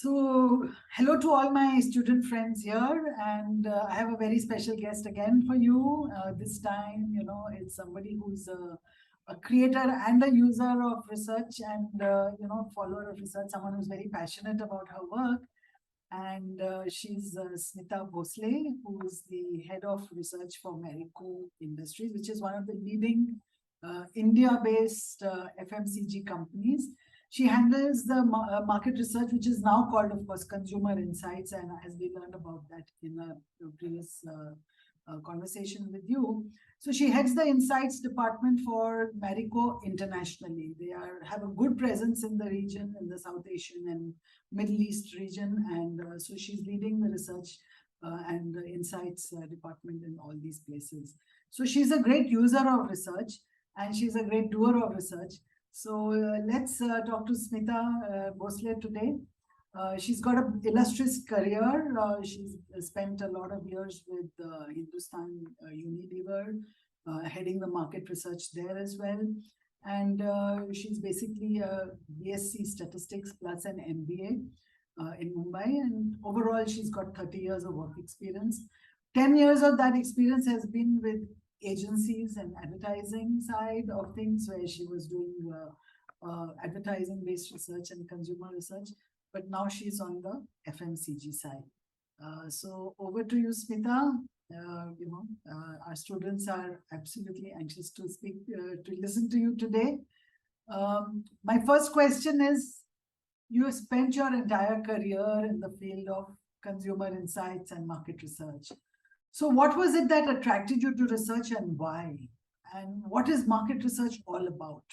So, hello to all my student friends here, and I have a very special guest again for you. This time, it's somebody who's a creator and a user of research and, follower of research, someone who's very passionate about her work. And she's Smita Bhosale, who's the head of research for Marico Industries, which is one of the leading India-based FMCG companies. She handles the market research, which is now called, of course, consumer insights. And as we learned about that in a previous conversation with you. So she heads the insights department for Marico internationally. They have a good presence in the region, in the South Asian and Middle East region. And so she's leading the research and the insights department in all these places. So she's a great user of research and she's a great doer of research. So let's talk to Smita Bhosale today. She's got an illustrious career. She's spent a lot of years with Hindustan Unilever, heading the market research there as well. And she's basically a BSc Statistics plus an MBA in Mumbai. And overall, she's got 30 years of work experience. 10 years of that experience has been with agencies and advertising side of things, where she was doing advertising-based research and consumer research. But now she's on the FMCG side. So over to you, Smita. Our students are absolutely anxious to speak, to listen to you today. My first question is, you have spent your entire career in the field of consumer insights and market research. So what was it that attracted you to research and why? And what is market research all about,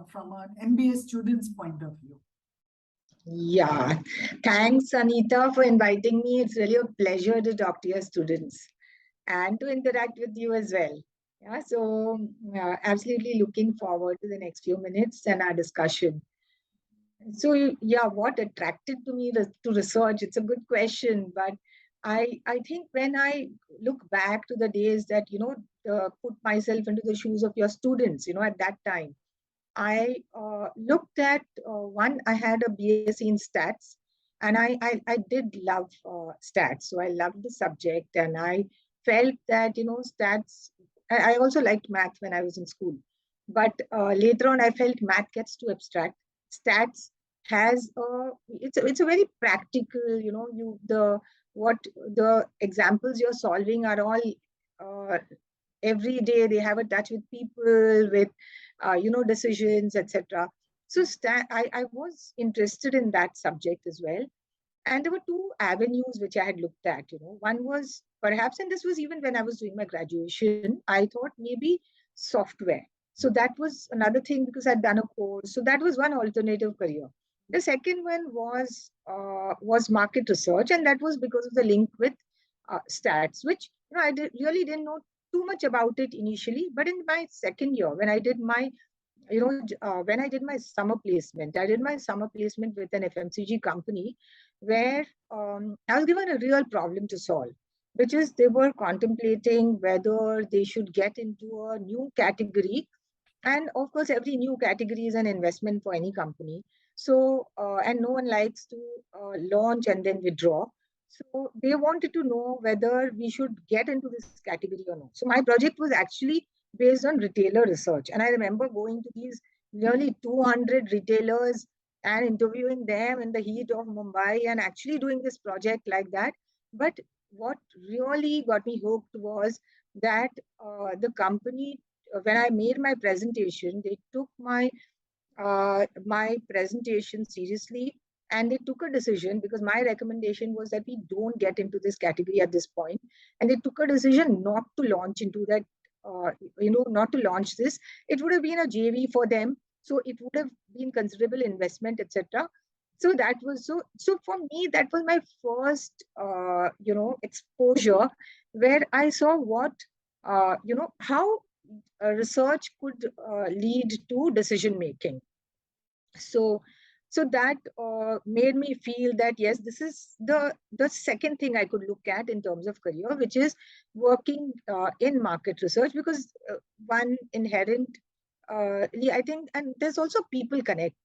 from an MBA student's point of view? Yeah, thanks, Aneeta, for inviting me. It's really a pleasure to talk to your students and to interact with you as well. Yeah, so absolutely looking forward to the next few minutes and our discussion. So, yeah, what attracted to me to research? It's a good question, but I think when I look back to the days that, put myself into the shoes of your students, at that time, I looked at I had a BSc in stats, and I did love stats. So I loved the subject, and I felt that, stats, I also liked math when I was in school. But later on, I felt math gets too abstract. Stats has it's a very practical, what the examples you're solving are all every day. They have a touch with people, with decisions, etc. So I was interested in that subject as well. And there were two avenues which I had looked at. One was perhaps, and this was even when I was doing my graduation, I thought maybe software. So that was another thing, because I'd done a course. So that was one alternative career. The second one was market research, and that was because of the link with stats, which I really didn't know too much about it initially. But in my second year, when I did my when I did my summer placement, with an FMCG company, where I was given a real problem to solve, which is they were contemplating whether they should get into a new category. And of course, every new category is an investment for any company. So, and no one likes to launch and then withdraw. So they wanted to know whether we should get into this category or not. So my project was actually based on retailer research. And I remember going to these nearly 200 retailers and interviewing them in the heat of Mumbai and actually doing this project like that. But what really got me hooked was that the company, when I made my presentation, they took my presentation seriously, and they took a decision, because my recommendation was that we don't get into this category at this point. And they took a decision not to launch into that, not to launch this. It would have been a JV for them. So it would have been considerable investment, etc. So that was so for me, that was my first, exposure, where I saw what, how research could lead to decision making. So that made me feel that, yes, this is the second thing I could look at in terms of career, which is working in market research, because one inherent, I think, and there's also people connect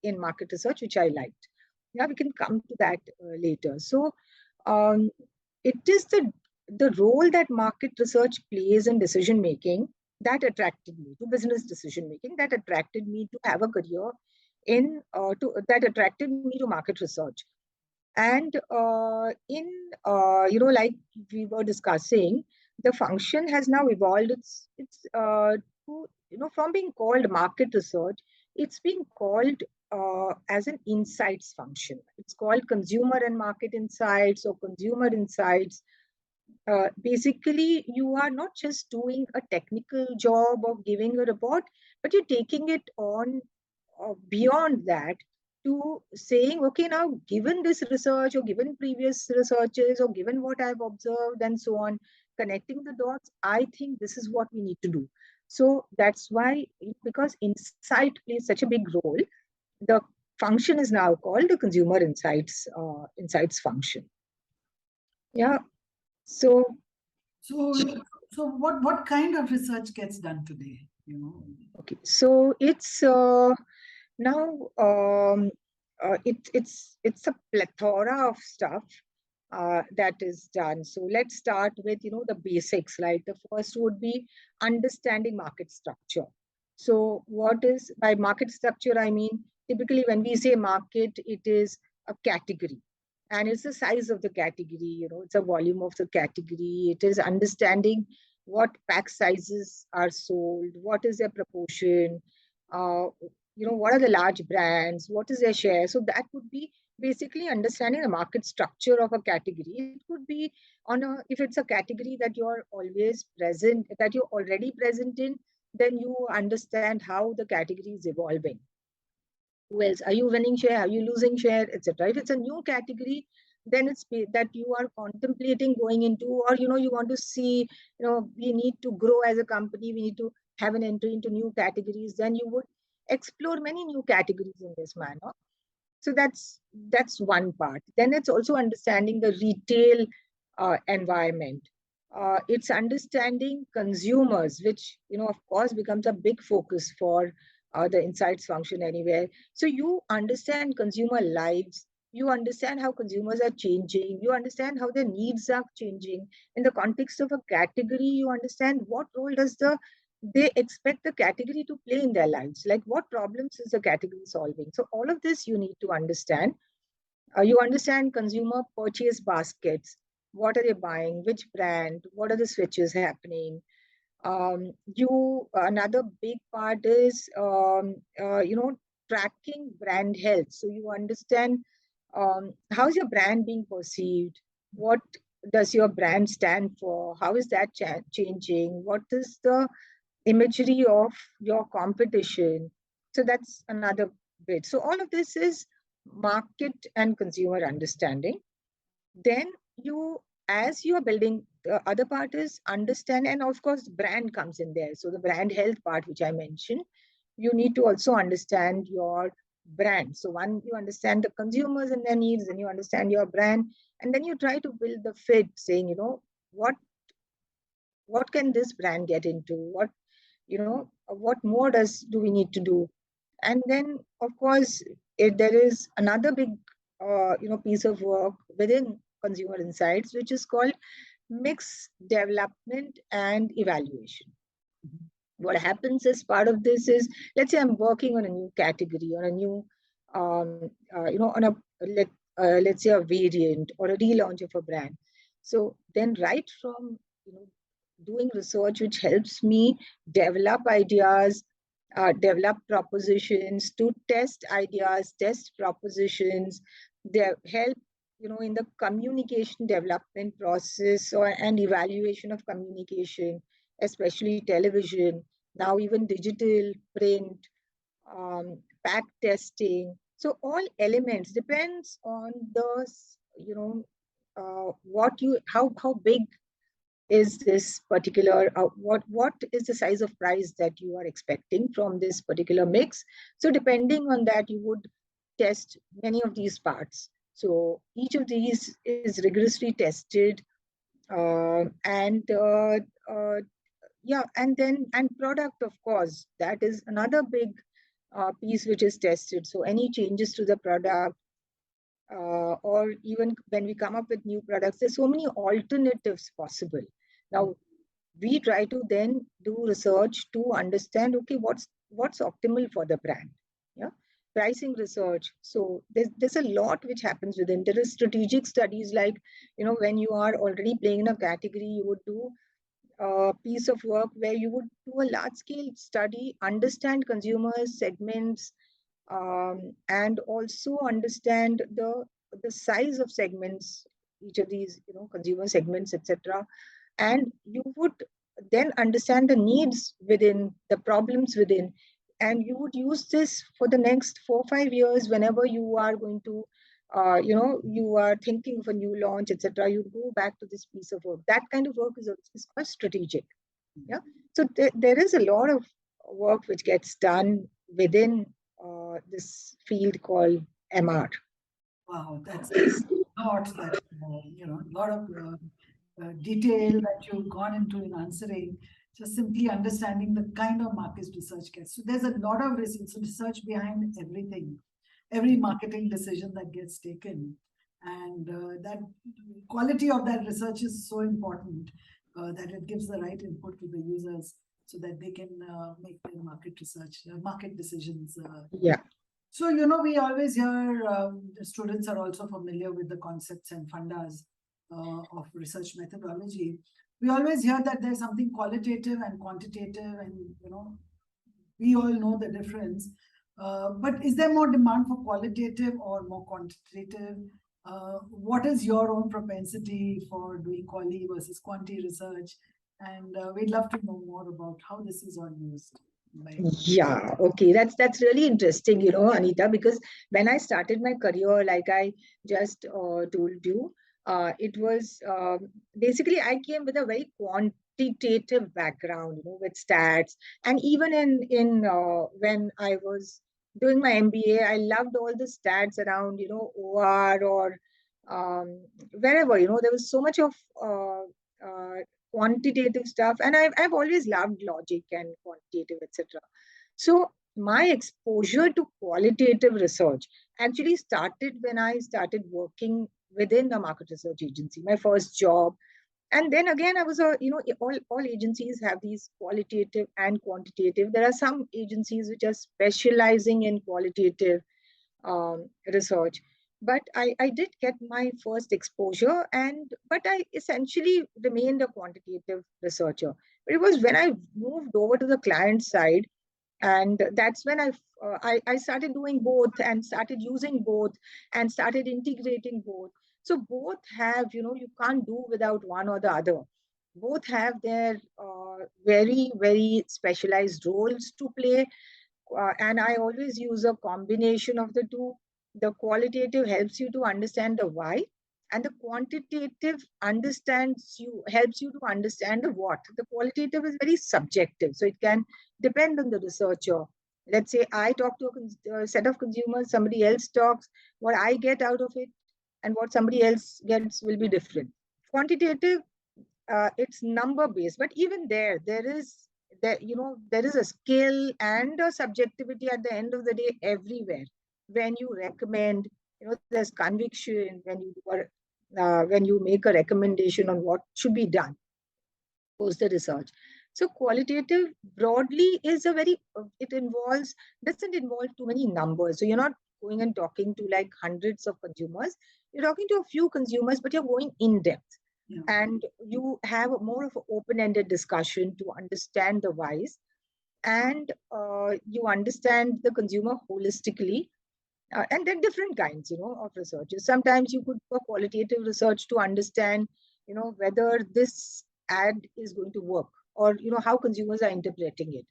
in market research, which I liked. Yeah, we can come to that later. So um, it is the role that market research plays in decision making that attracted me to business decision making, that attracted me to have a career in that attracted me to market research. And in like we were discussing, the function has now evolved. It's from being called market research, it's being called as an insights function. It's called consumer and market insights or consumer insights. Basically, you are not just doing a technical job of giving a report, but you're taking it on beyond that to saying, okay, now given this research or given previous researches or given what I've observed and so on, connecting the dots, I think this is what we need to do. So that's why, because insight plays such a big role, the function is now called the consumer insights function. Yeah. So So what kind of research gets done today? okay, so it's now it's a plethora of stuff that is done. So let's start with the basics. Like the first would be understanding market structure. So what is by market structure? I mean, typically when we say market, it is a category, and it's the size of the category. It's a volume of the category. It is understanding what pack sizes are sold, what is their proportion, uh, what are the large brands, what is their share. So that would be basically understanding the market structure of a category. It could be if it's a category that you're always present, that you're already present in, then you understand how the category is evolving. Who else? Are you winning share? Are you losing share, etc.? If it's a new category, then it's that you are contemplating going into, or you want to see, we need to grow as a company, we need to have an entry into new categories, then you would explore many new categories in this manner. So that's one part. Then it's also understanding the retail environment. It's understanding consumers, which of course becomes a big focus for the insights function anywhere. So you understand consumer lives, you understand how consumers are changing, you understand how their needs are changing in the context of a category. You understand what role does they expect the category to play in their lives, like what problems is the category solving. So all of this you need to understand. You understand consumer purchase baskets, what are they buying, which brand, what are the switches happening. You Another big part is tracking brand health. So you understand how's your brand being perceived, what does your brand stand for, how is that changing, what is the imagery of your competition. So that's another bit. So all of this is market and consumer understanding. Then as you are building, the other part is understand, and of course brand comes in there. So the brand health part, which I mentioned, you need to also understand your brand. So one, you understand the consumers and their needs, and you understand your brand, and then you try to build the fit, saying, what what can this brand get into, what more do we need to do. And then of course there is another big piece of work within consumer insights, which is called mix development and evaluation. What happens as part of this is, let's say I'm working on a new category or a new on a let's say a variant or a relaunch of a brand. So then right from doing research which helps me develop ideas, develop propositions, to test ideas, test propositions. They help, in the communication development process and evaluation of communication, especially television, now even digital, print, back testing. So all elements depends on the, how big is this particular, what is the size of price that you are expecting from this particular mix. So depending on that, you would test many of these parts. So each of these is rigorously tested, and yeah, and product, of course, that is another big piece which is tested. So any changes to the product, or even when we come up with new products, there's so many alternatives possible. Now, we try to then do research to understand, okay, what's optimal for the brand. Yeah, pricing research. So there's a lot which happens within. There is strategic studies, like, when you are already playing in a category, you would do a piece of work where you would do a large scale study, understand consumers segments, and also understand the size of segments, each of these, consumer segments, etc. And you would then understand the needs within, the problems within, and you would use this for the next 4 or 5 years. Whenever you are going to, you are thinking of a new launch, etc., you go back to this piece of work. That kind of work is called strategic. Yeah, so there is a lot of work which gets done within this field called MR. Wow, that's not that, lot of detail that you've gone into in answering, just simply understanding the kind of market research gets. So there's a lot of research behind everything, every marketing decision that gets taken. And that quality of that research is so important, that it gives the right input to the users so that they can make their market research, market decisions. Yeah. So, we always hear the students are also familiar with the concepts and fundas of research methodology. We always hear that there's something qualitative and quantitative, and, we all know the difference. But is there more demand for qualitative or more quantitative? What is your own propensity for doing quali versus quanti research? And we'd love to know more about how this is all used. Yeah, okay. That's really interesting, Aneeta, because when I started my career, like I just told you, it was basically I came with a very quantitative background, with stats, and even in when I was doing my MBA, I loved all the stats around, OR or wherever, there was so much of quantitative stuff, and I've always loved logic and quantitative, etc. So my exposure to qualitative research actually started when I started working within a market research agency, my first job. And then again, I was all agencies have these qualitative and quantitative. There are some agencies which are specializing in qualitative research. But I did get my first exposure, but I essentially remained a quantitative researcher. But it was when I moved over to the client side, and that's when I started doing both and started using both and started integrating both. So both have, you can't do without one or the other. Both have their very, very specialized roles to play, and I always use a combination of the two. The qualitative helps you to understand the why, and the quantitative understands you helps you to understand the what. The qualitative is very subjective, so it can depend on the researcher. Let's say I talk to a set of consumers, somebody else talks. What I get out of it and what somebody else gets will be different. Quantitative, it's number based, but even there is a skill and a subjectivity at the end of the day everywhere. When you recommend, there's conviction when you make a recommendation on what should be done post the research. So qualitative broadly is a very it involves doesn't involve too many numbers. So you're not going and talking to like hundreds of consumers. You're talking to a few consumers, but you're going in depth. Yeah. And you have more of an open-ended discussion to understand the whys, and you understand the consumer holistically. And there are different kinds, of researches. Sometimes you could do a qualitative research to understand, whether this ad is going to work, or how consumers are interpreting it.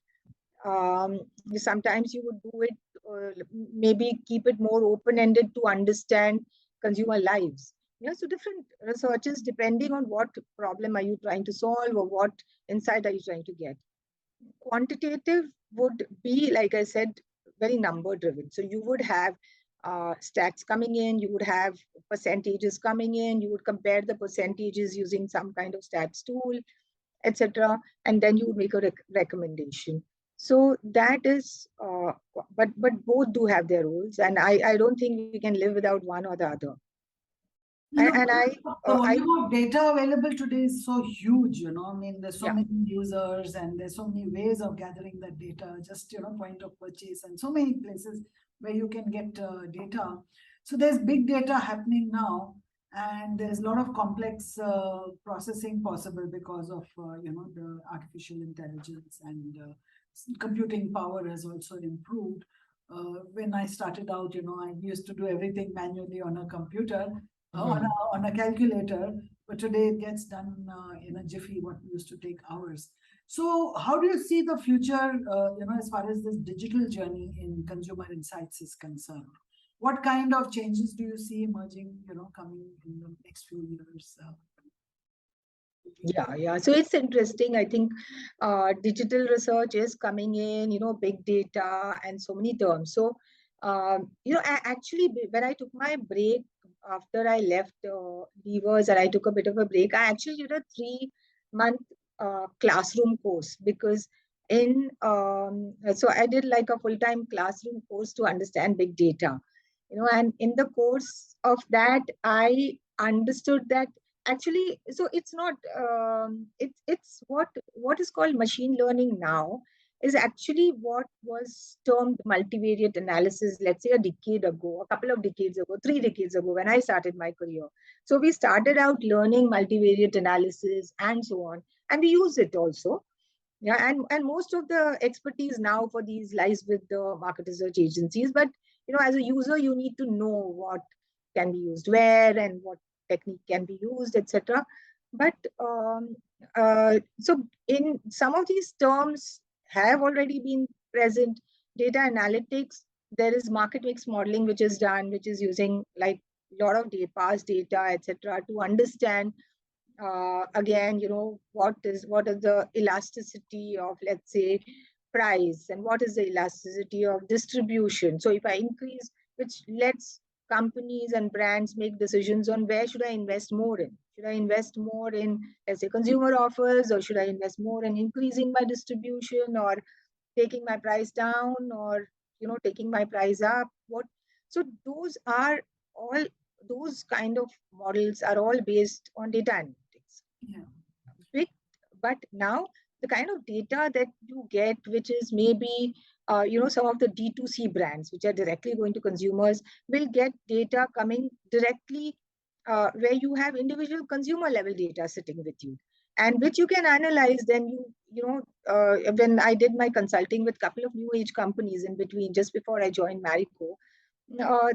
Sometimes you would do it, maybe keep it more open-ended to understand consumer lives. So different researches depending on what problem are you trying to solve, or what insight are you trying to get. Quantitative would be, like I said, very number driven. So you would have stats coming in, you would have percentages coming in, you would compare the percentages using some kind of stats tool, etc. And then you would make a recommendation. So that is, but both do have their roles, and I don't think we can live without one or the other. You know, And the I volume of data available today is so huge, I mean, there's so yeah. many users and there's so many ways of gathering that data, just, point of purchase and so many places where you can get data. So there's big data happening now, and there's a lot of complex processing possible because of, the artificial intelligence, and computing power has also improved. When I started out, I used to do everything manually on a computer, on a calculator, but today it gets done in a jiffy, what used to take hours. So how do you see the future, as far as this digital journey in consumer insights is concerned? What kind of changes do you see emerging, coming in the next few years? Yeah. So it's interesting. I think digital research is coming in, big data and so many terms. So, actually, when I took my break after I left Levers and I took a bit of a break, I actually did a 3 month classroom course because so I did like a full time classroom course to understand big data, and in the course of that, I understood that actually, so it's not it's what is called machine learning now is actually what was termed multivariate analysis, let's say a decade ago, a couple of decades ago, 3 decades ago, when I started my career. So we started out learning multivariate analysis and so on, and we use it also. Yeah, and most of the expertise now for these lies with the market research agencies. But as a user, you need to know what can be used where and what technique can be used, etc. But so in some of these terms have already been present. Data analytics, there is market mix modeling which is done, which is using like a lot of data, past data, etc., to understand again, what is the elasticity of, let's say, price, and what is the elasticity of distribution. So if I increase, which lets companies and brands make decisions on where should I invest more in. Should I invest more in, let's say, consumer offers, or should I invest more in increasing my distribution, or taking my price down, or taking my price up? What So those are all, those kind of models are all based on data analytics. Yeah. Big, but now the kind of data that you get, which is maybe some of the D2C brands which are directly going to consumers, will get data coming directly where you have individual consumer level data sitting with you, and which you can analyze. Then when I did my consulting with a couple of new age companies in between, just before I joined Marico,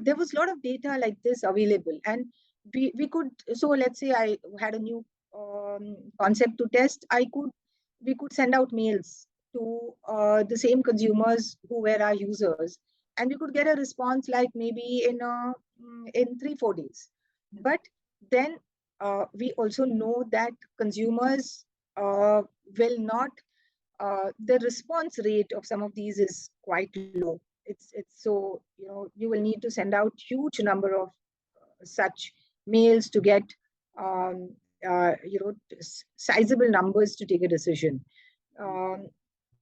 there was a lot of data like this available, and we could, so let's say I had a new concept to test. We could send out mails to the same consumers who were our users, and we could get a response like maybe in 3-4 days. But then we also know that consumers will not, the response rate of some of these is quite low. It's so, you will need to send out huge number of such mails to get um, sizable numbers to take a decision. Um,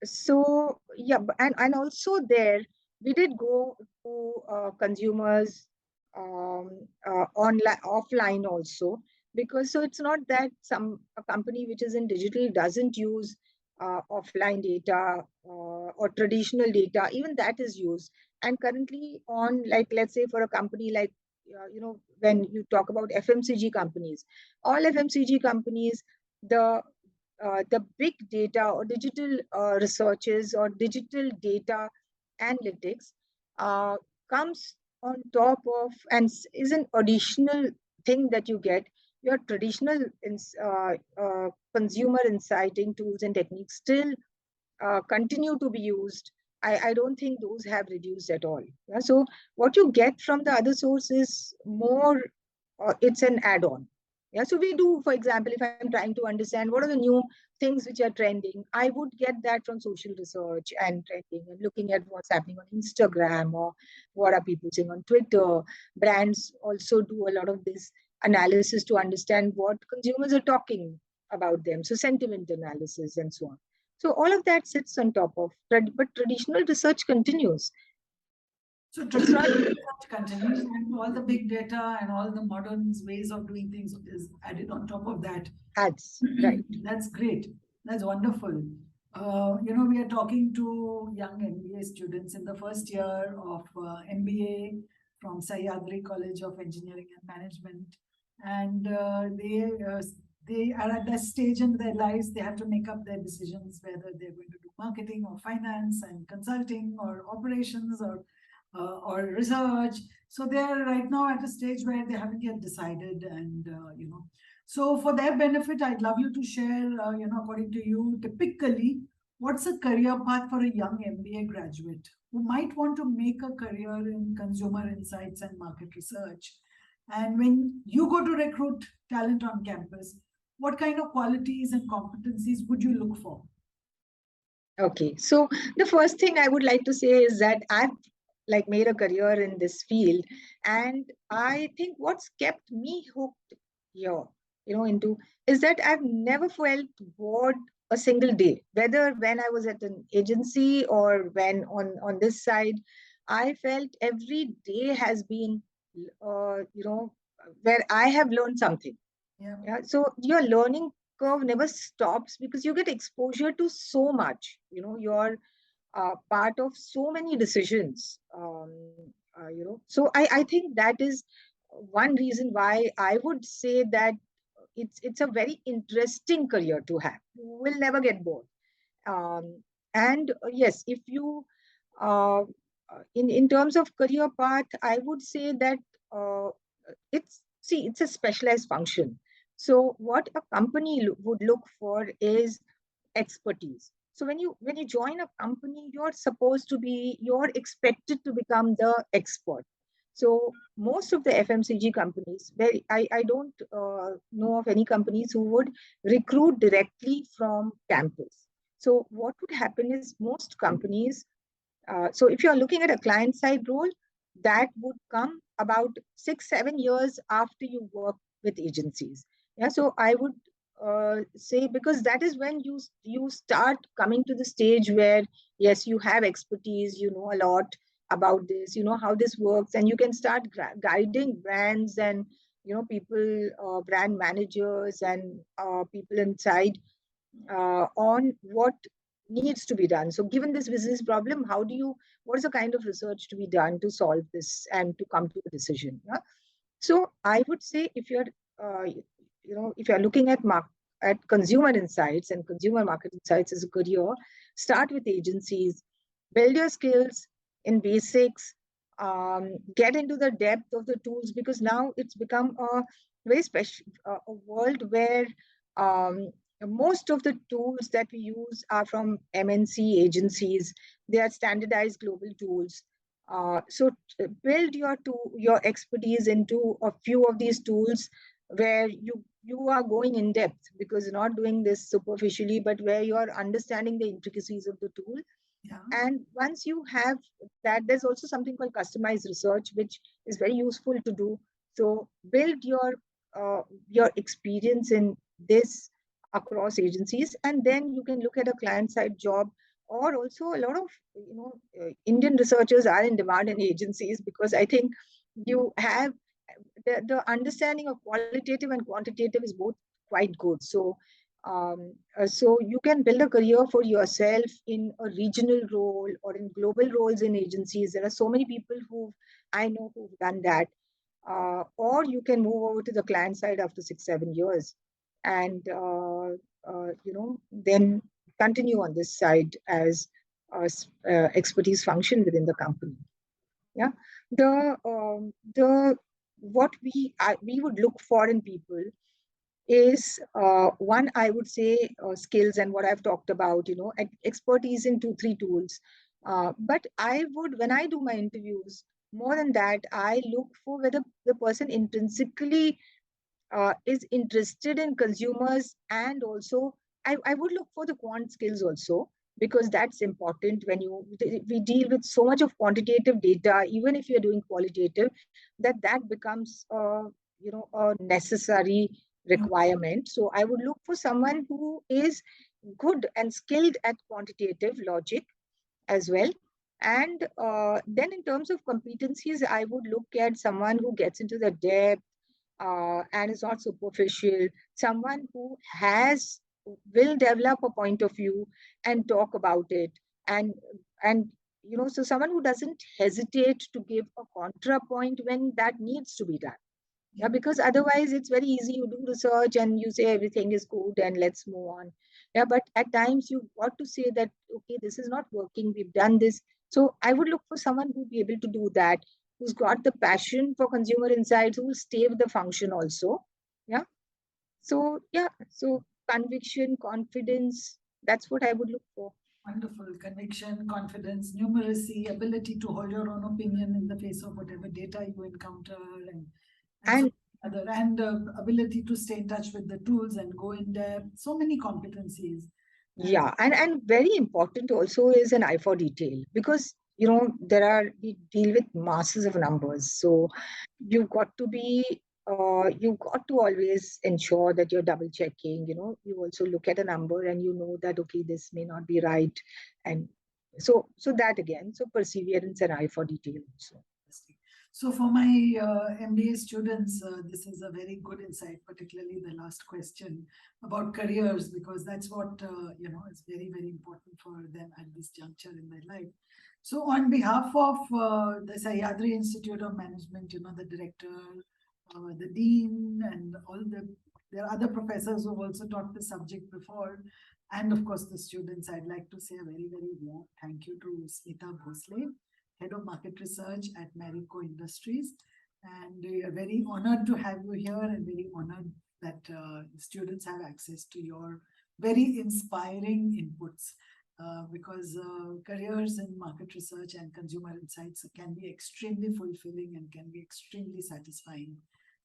so yeah, and also there we did go to consumers online, offline also, because so it's not that a company which is in digital doesn't use offline data or traditional data. Even that is used. And currently on, like, let's say for a company like when you talk about FMCG companies, all FMCG companies, the big data or digital researches or digital data analytics uh, comes on top of and is an additional thing that you get. Your traditional consumer insighting tools and techniques still continue to be used. I don't think those have reduced at all. Yeah? So what you get from the other source is more, it's an add-on. Yeah, so we do, for example, if I'm trying to understand what are the new things which are trending, I would get that from social research and trending and looking at what's happening on Instagram or what are people saying on Twitter. Brands also do a lot of this analysis to understand what consumers are talking about them. So sentiment analysis and so on. So all of that sits on top of, but traditional research continues. So traditional research continues, and all the big data and all the modern ways of doing things is added on top of that. Ads, right. That's great. That's wonderful. We are talking to young MBA students in the first year of MBA from Sahyadri College of Engineering and Management, and they are at that stage in their lives. They have to make up their decisions whether they're going to do marketing or finance and consulting or operations or research. So they are right now at a stage where they haven't yet decided, and so for their benefit, I'd love you to share, according to you, typically, what's a career path for a young MBA graduate who might want to make a career in consumer insights and market research? And when you go to recruit talent on campus, what kind of qualities and competencies would you look for? Okay, so the first thing I would like to say is that I've like made a career in this field, and I think what's kept me hooked here, into, is that I've never felt bored a single day, whether when I was at an agency or when on this side. I felt every day has been, where I have learned something. Yeah. Yeah, so your learning curve never stops because you get exposure to so much. You're part of so many decisions. So I think that is one reason why I would say that it's a very interesting career to have. You will never get bored. And yes, if you uh, in terms of career path, I would say that uh, it's a specialized function. So what a company would look for is expertise. So when you join a company, you're expected to become the expert. So most of the FMCG companies, where I don't know of any companies who would recruit directly from campus. So what would happen is most companies, so if you're looking at a client side role, that would come about 6-7 years after you work with agencies. Yeah, so I would say, because that is when you start coming to the stage where yes, you have expertise, you know a lot about this, you know how this works, and you can start guiding brands and people, brand managers and people inside on what needs to be done. So given this business problem, what is the kind of research to be done to solve this and to come to a decision? Yeah? So I would say, if you're looking at consumer insights and consumer market insights as a career, start with agencies, build your skills in basics, get into the depth of the tools, because now it's become a very special a world where um, most of the tools that we use are from MNC agencies. They are standardized global tools. Build your expertise into a few of these tools where you are going in depth, because you're not doing this superficially, but where you are understanding the intricacies of the tool. Yeah. And once you have that, there's also something called customized research, which is very useful to do. So build your experience in this across agencies, and then you can look at a client side job. Or also a lot of Indian researchers are in demand in agencies, because I think you have the understanding of qualitative and quantitative is both quite good. So you can build a career for yourself in a regional role or in global roles in agencies. There are so many people who I know who've done that. Or you can move over to the client side after 6-7 years, and then continue on this side as expertise function within the company. Yeah, the what we would look for in people is, one, I would say, skills, and what I've talked about, expertise in 2-3 tools. But I would, when I do my interviews, more than that, I look for whether the person intrinsically is interested in consumers, and also I would look for the quant skills also, because that's important. We deal with so much of quantitative data, even if you're doing qualitative, that becomes a necessary requirement. So I would look for someone who is good and skilled at quantitative logic as well. And then in terms of competencies, I would look at someone who gets into the depth and is not superficial, someone who will develop a point of view and talk about it, and and so someone who doesn't hesitate to give a contrapoint when that needs to be done. Yeah, because otherwise it's very easy. You do research and you say everything is good and let's move on. Yeah, but at times you got to say that, okay, this is not working. We've done this. So I would look for someone who'd be able to do that, who's got the passion for consumer insights, who will stay with the function also. Yeah. So, yeah. So conviction, confidence, that's what I would look for. Wonderful. Conviction, confidence, numeracy, ability to hold your own opinion in the face of whatever data you encounter, And ability to stay in touch with the tools and go in depth. So many competencies. yeah, and very important also is an eye for detail, because we deal with masses of numbers. So you've got to be you've got to always ensure that you're double checking. You also look at a number and you know that, okay, this may not be right. And so that again, so perseverance and eye for detail also. So for my MBA students, this is a very good insight, particularly the last question about careers, because that's what, is very, very important for them at this juncture in their life. So on behalf of the Sahyadri Institute of Management, the director, the dean, and there are other professors who have also taught the subject before, and of course the students, I'd like to say a very, very warm thank you to Smita Bhosale, Head of Market Research at Marico Industries. And we are very honored to have you here, and very honored that students have access to your very inspiring inputs, because careers in market research and consumer insights can be extremely fulfilling and can be extremely satisfying,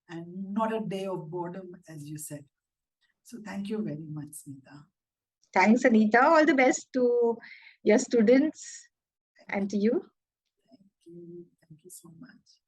and not a day of boredom, as you said. So thank you very much, Smita. Thanks, Aneeta. All the best to your students and to you. Thank you. Thank you so much.